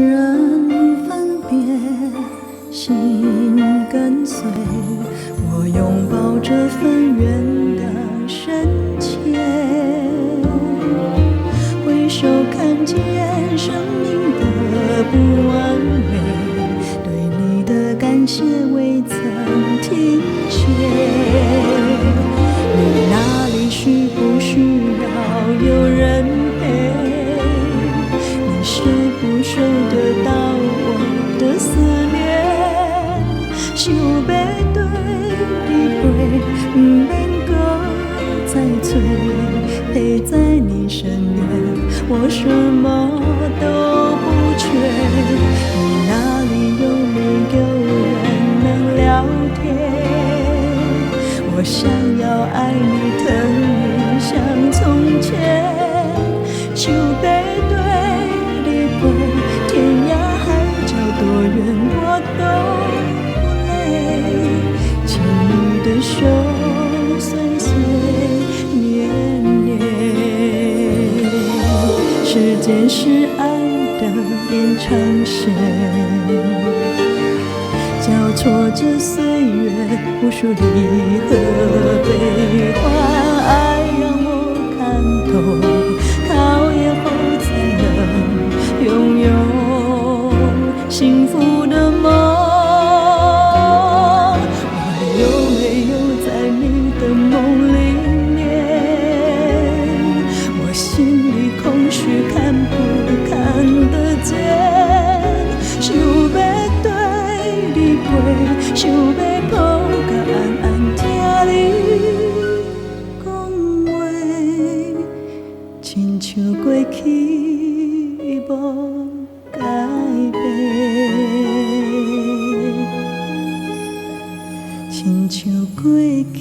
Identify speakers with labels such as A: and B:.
A: 人分别，心跟随，我拥抱这份缘的深切。回首看见生命的不完美，对你的感谢未曾停歇。你那里需不需要有人陪？你舍不舍得到我的思念？想要对你陪，不免搁再催，陪在你身边，我什么都不缺。你那里有没有人能聊天？我想要爱你疼你像从前，想要对你陪，天涯海角多远我都不累，牵你的手岁岁年年，时间是爱的延长线，交错着岁月无数离合悲欢，爱让我看透，考验后才能拥有幸福的梦。我有没有在你的梦里面？我心里空虚看不看得见？想要对你陪，想要抱甲安安听你讲话，亲像过去无改变，亲像过去